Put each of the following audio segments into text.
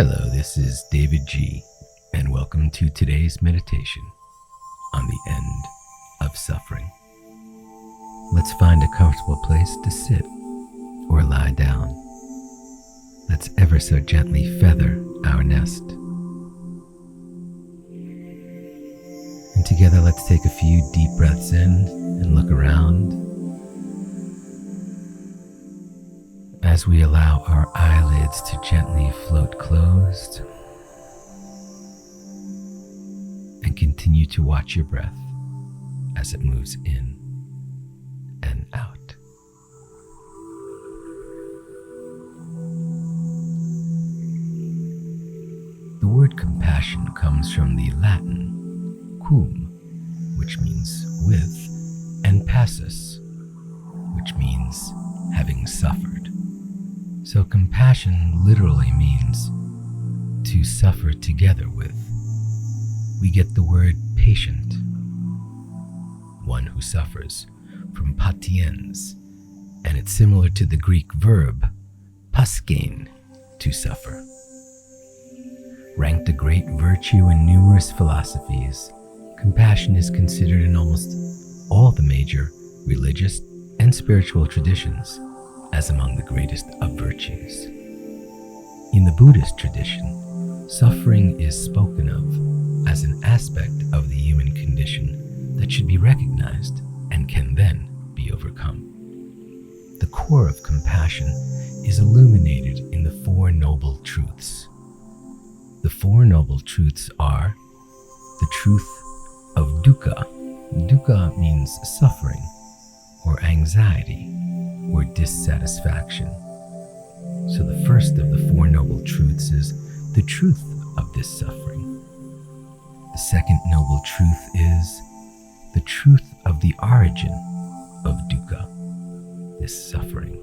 Hello, this is davidji, and welcome to today's meditation on the end of suffering. Let's find a comfortable place to sit or lie down. Let's ever so gently feather our nest. And together let's take a few deep breaths in and look around as we allow our eyelids to gently float closed, and continue to watch your breath as it moves in and out. The word compassion comes from the Latin cum, which means with, and passus, which means having suffered. So compassion literally means to suffer together with. We get the word patient, one who suffers, from patiens, and it's similar to the Greek verb paskein, to suffer. Ranked a great virtue in numerous philosophies, compassion is considered in almost all the major religious and spiritual traditions as among the greatest of virtues. In the Buddhist tradition, suffering is spoken of as an aspect of the human condition that should be recognized and can then be overcome. The core of compassion is illuminated in the Four Noble Truths. The Four Noble Truths are the truth of dukkha. Dukkha means suffering or anxiety or dissatisfaction. So the first of the Four Noble Truths is the truth of this suffering. The second noble truth is the truth of the origin of dukkha, this suffering.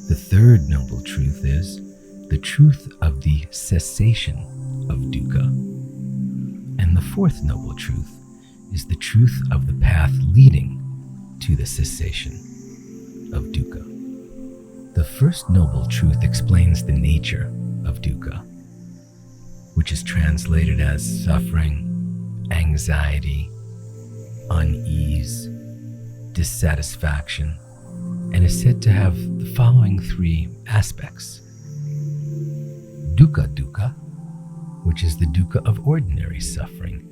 The third noble truth is the truth of the cessation of dukkha. And the fourth noble truth is the truth of the path leading to the cessation of dukkha. The first noble truth explains the nature of dukkha, which is translated as suffering, anxiety, unease, dissatisfaction, and is said to have the following three aspects. Dukkha, which is the dukkha of ordinary suffering.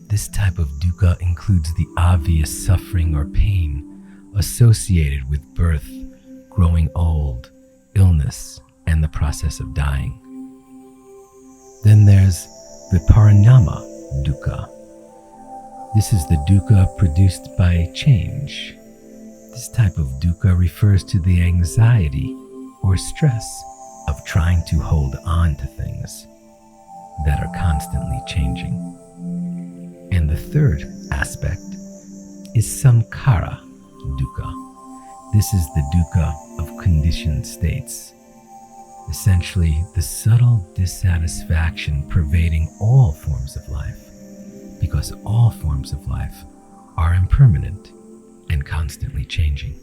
This type of dukkha includes the obvious suffering or pain associated with birth, growing old, illness, and the process of dying. Then there's viparinama dukkha. This is the dukkha produced by change. This type of dukkha refers to the anxiety or stress of trying to hold on to things that are constantly changing. And the third aspect is samkhara dukkha. This is the dukkha of conditioned states, essentially the subtle dissatisfaction pervading all forms of life, because all forms of life are impermanent and constantly changing.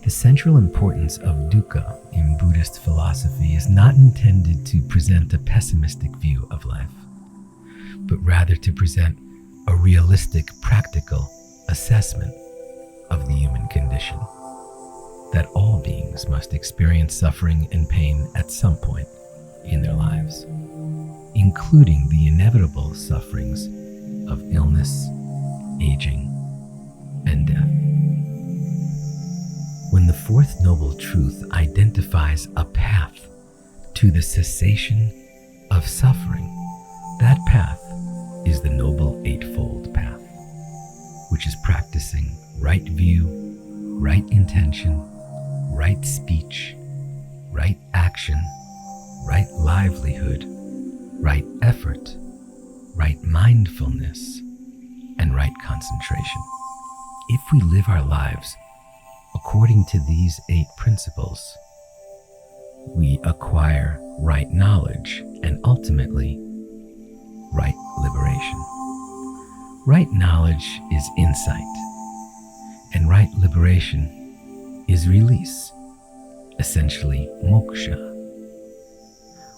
The central importance of dukkha in Buddhist philosophy is not intended to present a pessimistic view of life, but rather to present a realistic, practical assessment of the human condition, that all beings must experience suffering and pain at some point in their lives, including the inevitable sufferings of illness, aging, and death. When the fourth noble truth identifies a path to the cessation of suffering, that path is the noble eightfold path, which is practicing right view, right intention, right speech, right action, right livelihood, right effort, right mindfulness, and right concentration. If we live our lives according to these 8 principles, we acquire right knowledge and ultimately right liberation. Right knowledge is insight, and right liberation is release, essentially moksha.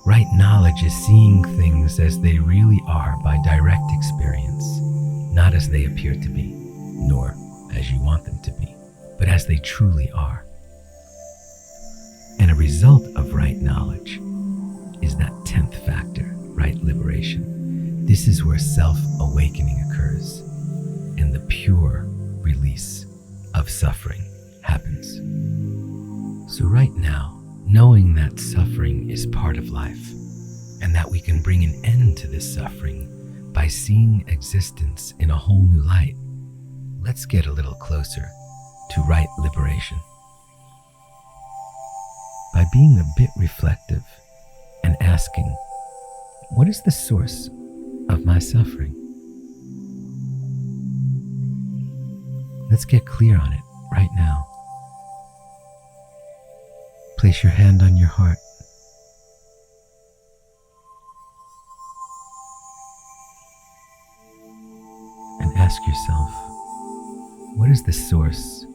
Right knowledge is seeing things as they really are by direct experience, not as they appear to be, nor as you want them to be, but as they truly are. And a result of right knowledge is that 10th factor, right liberation. This is where self-awakening occurs and the pure release of suffering happens. So right now, knowing that suffering is part of life and that we can bring an end to this suffering by seeing existence in a whole new light, let's get a little closer to right liberation. By being a bit reflective and asking, what is the source of my suffering? Let's get clear on it right now. Place your hand on your heart. And ask yourself, what is the source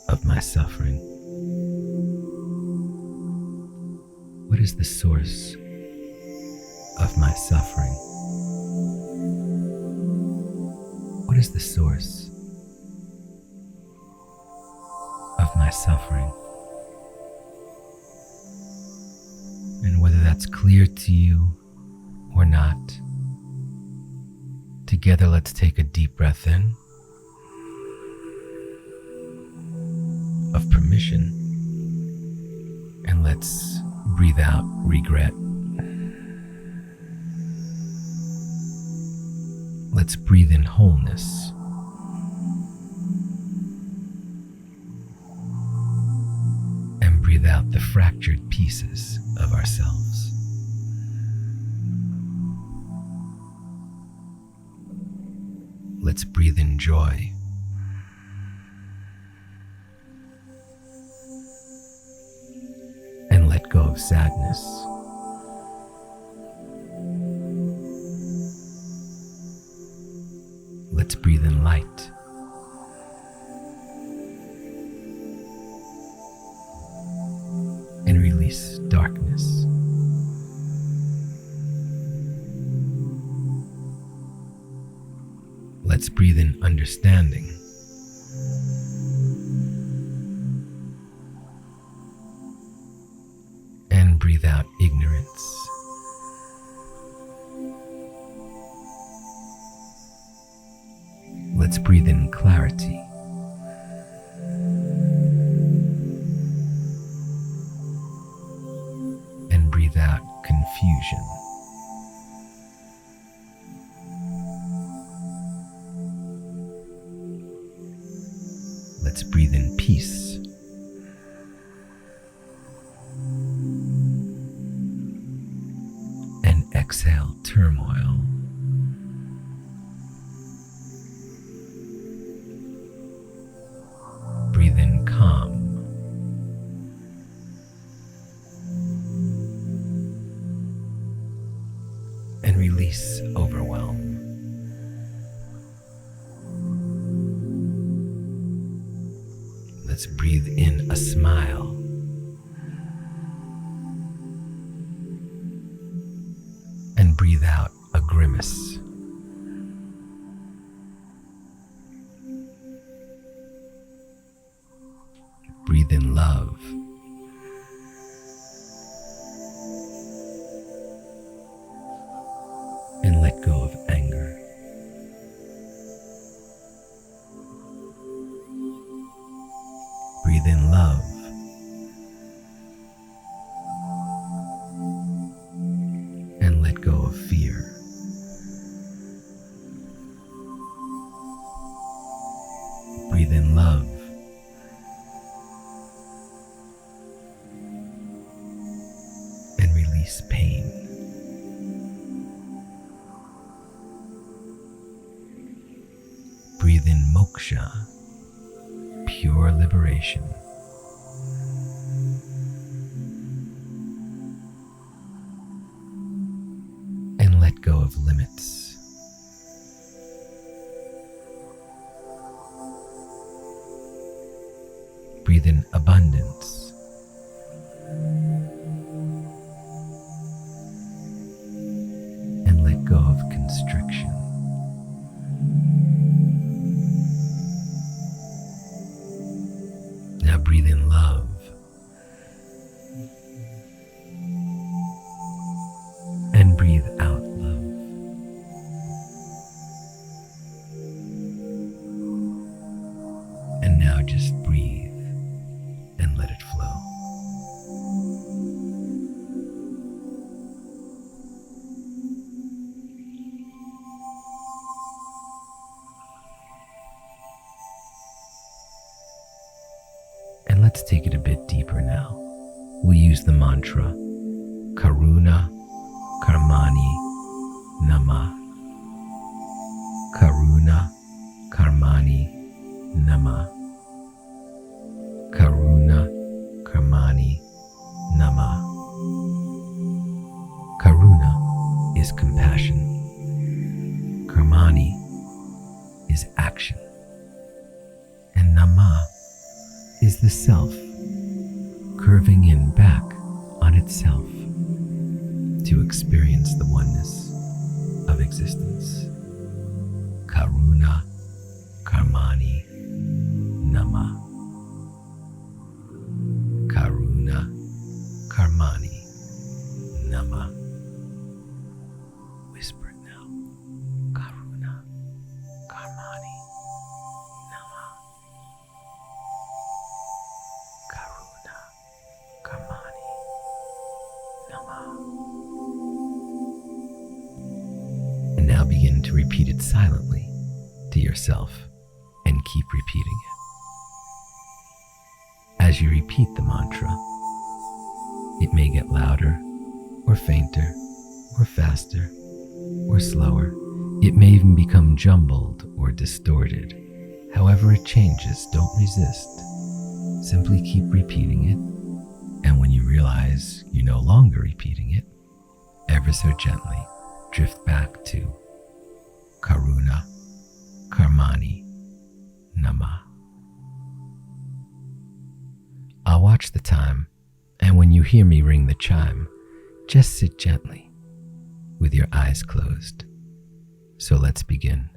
of my suffering? What is the source of my suffering? What is the source of my suffering? And whether that's clear to you or not, together let's take a deep breath in of permission, and let's breathe out regret. Let's breathe in wholeness. And breathe out the fractured pieces of ourselves. Let's breathe in joy. And let go of sadness. Let's breathe in light. And release darkness. Let's breathe in understanding. And breathe out ignorance. Let's breathe in clarity. And breathe out confusion. Let's breathe in peace. And exhale turmoil. Breathe in calm. And release overwhelm. Let's breathe in a smile. And breathe out a grimace. Breathe in love. And let go of anger. Breathe in love. And let go of fear. Breathe in love. And release pain. Breathe in moksha, pure liberation. And let go of limits. Breathe in abundance. Now breathe in love. And breathe out love. And now just breathe and let it flow. And let's take it a bit deeper now. We'll use the mantra Karuna Karmani Nama. Karuna Karmani Nama. Karuna Karmani Nama. Karuna is compassion. Karmani is action. And Nama is the self curving in back on itself to experience the oneness of existence. Karuna Karmani Nama. Karuna Karmani Nama. Whisper it now. Karuna Karmani Nama. Karuna Karmani Nama. And now begin to repeat it silently to yourself and keep repeating it. As you repeat the mantra, it may get louder or fainter or faster or slower. It may even become jumbled or distorted. However it changes, don't resist. Simply keep repeating it, and when you realize you're no longer repeating it, ever so gently drift back to Karuna Karmani Nama. I'll watch the time, and when you hear me ring the chime, just sit gently with your eyes closed. So let's begin.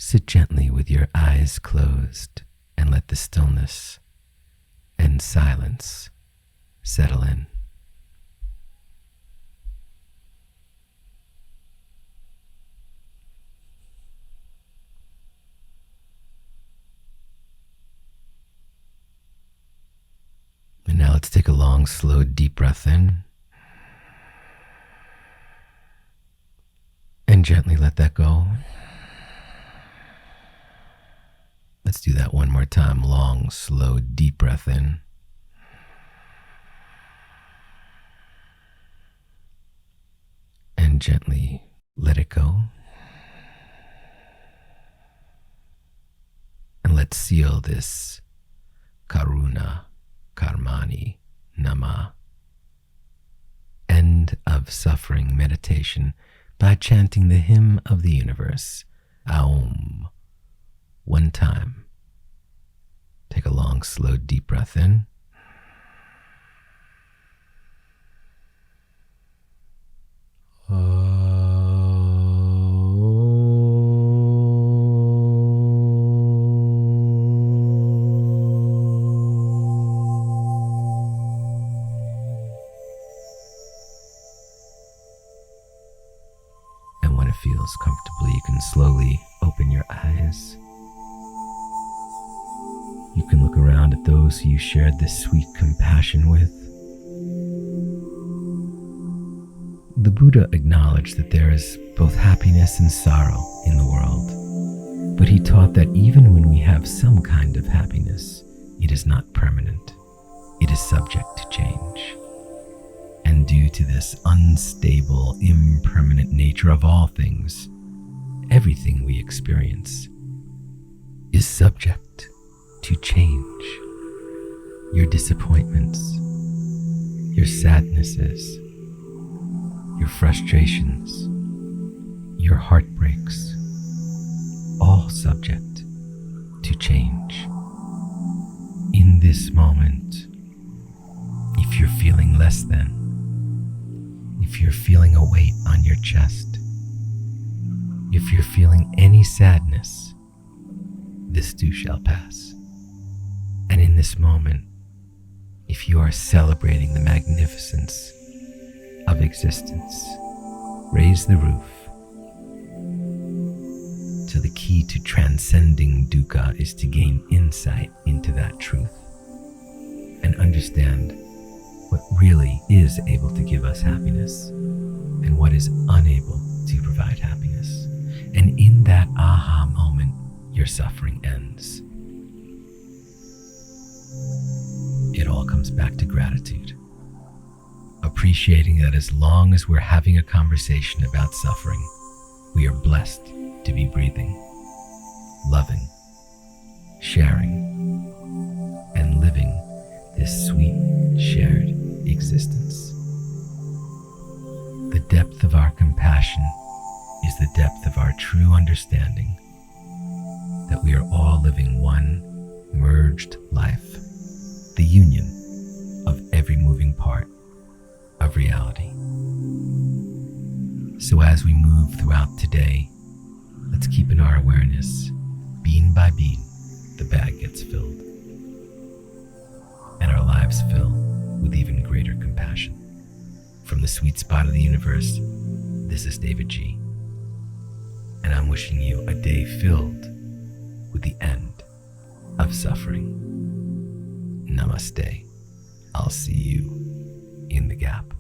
Sit gently with your eyes closed and let the stillness and silence settle in. And now let's take a long, slow, deep breath in. And gently let that go. Let's do that one more time. Long, slow, deep breath in. And gently let it go. And let's seal this karuna karmani nama, end of suffering meditation, by chanting the hymn of the universe, Aum, one time. Take a long, slow, deep breath in. When it feels comfortable, you can slowly open your eyes. You can look around at those who you shared this sweet compassion with. The Buddha acknowledged that there is both happiness and sorrow in the world, but he taught that even when we have some kind of happiness, it is not permanent. It is subject to change. And due to this unstable, impermanent nature of all things, everything we experience is subject to change. Your disappointments, your sadnesses, your frustrations, your heartbreaks, all subject to change. In this moment, if you're feeling less than, if you're feeling a weight on your chest, if you're feeling any sadness, this too shall pass. And in this moment, if you are celebrating the magnificence of existence, raise the roof. So the key to transcending dukkha is to gain insight into that truth and understand what really is able to give us happiness and what is unable to provide happiness. And in that aha moment, your suffering ends. It all comes back to gratitude. Appreciating that as long as we're having a conversation about suffering, we are blessed to be breathing, loving, sharing, and living this sweet shared existence. The depth of our compassion is the depth of our true understanding that we are all living one merged life, the union of every moving part of reality. So as we move throughout today, let's keep in our awareness, bean by bean, the bag gets filled, and our lives fill with even greater compassion. From the sweet spot of the universe, this is davidji, and I'm wishing you a day filled with the end of suffering. Namaste. I'll see you in the gap.